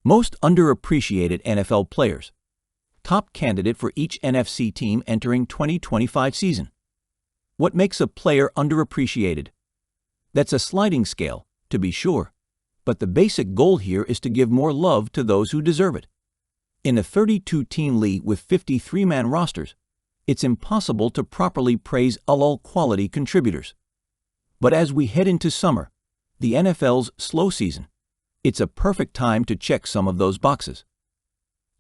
Most underappreciated NFL players. Top candidate for each NFC team entering 2025 season. What makes a player underappreciated? That's a sliding scale, to be sure, but the basic goal here is to give more love to those who deserve it. In a 32-team league with 53-man rosters, it's impossible to properly praise all-quality contributors. But as we head into summer, the NFL's slow season, it's a perfect time to check some of those boxes.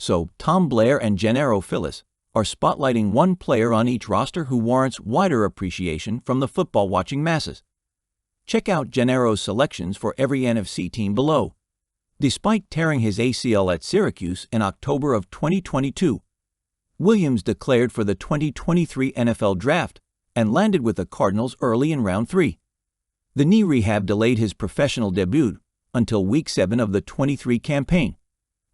So, Tom Blair and Gennaro Phillips are spotlighting one player on each roster who warrants wider appreciation from the football-watching masses. Check out Gennaro's selections for every NFC team below. Despite tearing his ACL at Syracuse in October of 2022, Williams declared for the 2023 NFL Draft and landed with the Cardinals early in round 3. The knee rehab delayed his professional debut until Week 7 of the 23 campaign,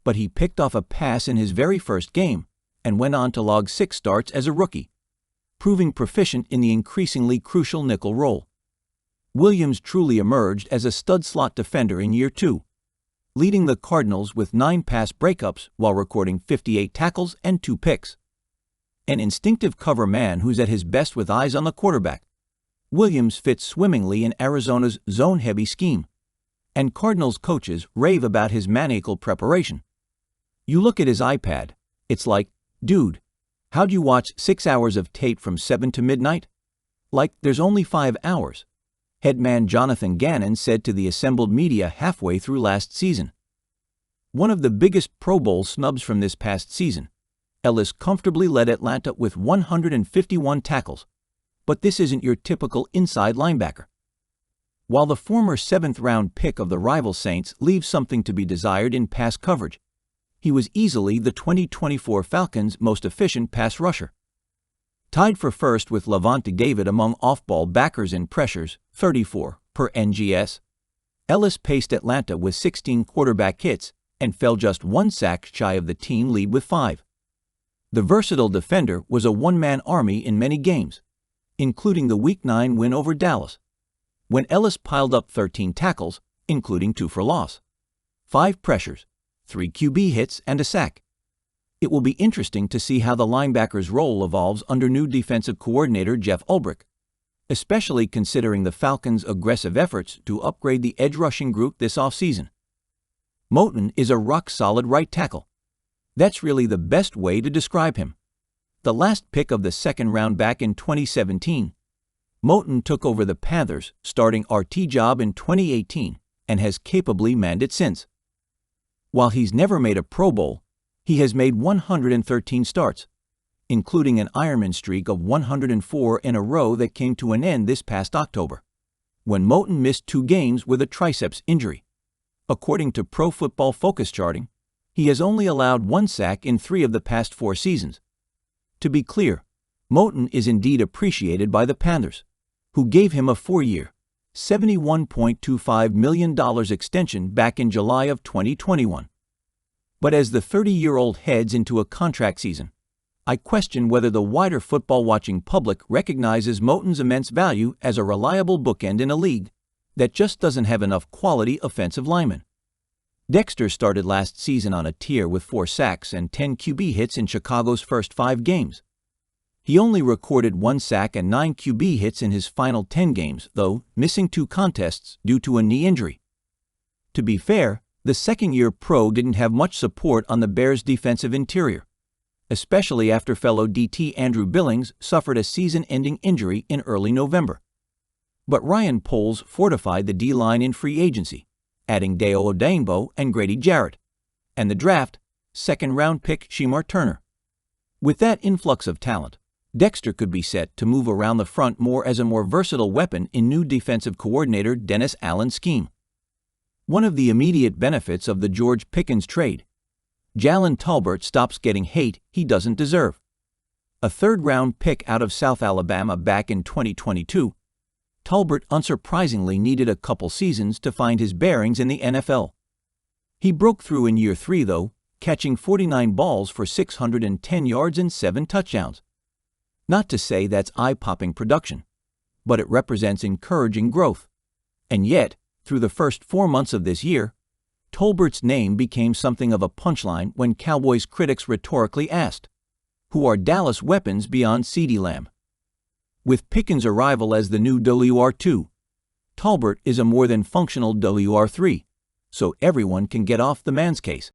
but he picked off a pass in his very first game and went on to log 6 starts as a rookie, proving proficient in the increasingly crucial nickel role. Williams truly emerged as a stud slot defender in year 2, leading the Cardinals with 9 pass breakups while recording 58 tackles and 2 picks. An instinctive cover man who's at his best with eyes on the quarterback, Williams fits swimmingly in Arizona's zone-heavy scheme, and Cardinals coaches rave about his maniacal preparation. You look at his iPad, it's like, dude, how'd you watch 6 hours of tape from 7 to midnight? Like, there's only 5 hours. Headman Jonathan Gannon said to the assembled media halfway through last season. One of the biggest Pro Bowl snubs from this past season, Ellis comfortably led Atlanta with 151 tackles, but this isn't your typical inside linebacker. While the former 7th-round pick of the rival Saints leaves something to be desired in pass coverage, he was easily the 2024 Falcons' most efficient pass rusher. Tied for first with Lavonte David among off-ball backers in pressures, 34 per NGS, Ellis paced Atlanta with 16 quarterback hits and fell just 1 sack shy of the team lead with 5. The versatile defender was a one-man army in many games, including the Week 9 win over Dallas, when Ellis piled up 13 tackles, including 2 for loss, 5 pressures, 3 QB hits, and a sack. It will be interesting to see how the linebacker's role evolves under new defensive coordinator Jeff Ulbrich, especially considering the Falcons' aggressive efforts to upgrade the edge rushing group this offseason. Moton is a rock-solid right tackle. That's really the best way to describe him. The last pick of the 2nd round back in 2017, Moton took over the Panthers' starting RT job in 2018 and has capably manned it since. While he's never made a Pro Bowl, he has made 113 starts, including an Ironman streak of 104 in a row that came to an end this past October, when Moton missed 2 games with a triceps injury. According to Pro Football Focus charting, he has only allowed 1 sack in 3 of the past 4 seasons. To be clear, Moton is indeed appreciated by the Panthers, who gave him a 4-year, $71.25 million extension back in July of 2021. But as the 30-year-old heads into a contract season, I question whether the wider football-watching public recognizes Moton's immense value as a reliable bookend in a league that just doesn't have enough quality offensive linemen. Dexter started last season on a tear with 4 sacks and 10 QB hits in Chicago's first 5 games. He only recorded 1 sack and 9 QB hits in his final 10 games, though missing 2 contests due to a knee injury. To be fair, the second-year pro didn't have much support on the Bears' defensive interior, especially after fellow DT Andrew Billings suffered a season-ending injury in early November. But Ryan Poles fortified the D-line in free agency, adding Deo Odeyingbo and Grady Jarrett, and the draft, 2nd-round pick Shemar Turner. With that influx of talent, Dexter could be set to move around the front more as a more versatile weapon in new defensive coordinator Dennis Allen's scheme. One of the immediate benefits of the George Pickens trade, Jalen Tolbert stops getting hate he doesn't deserve. A 3rd-round pick out of South Alabama back in 2022, Tolbert unsurprisingly needed a couple seasons to find his bearings in the NFL. He broke through in year 3, though, catching 49 balls for 610 yards and 7 touchdowns. Not to say that's eye-popping production, but it represents encouraging growth. And yet, through the first 4 months of this year, Tolbert's name became something of a punchline when Cowboys critics rhetorically asked, "Who are Dallas weapons beyond CeeDee Lamb?" With Pickens' arrival as the new WR2, Tolbert is a more than functional WR3, so everyone can get off the man's case.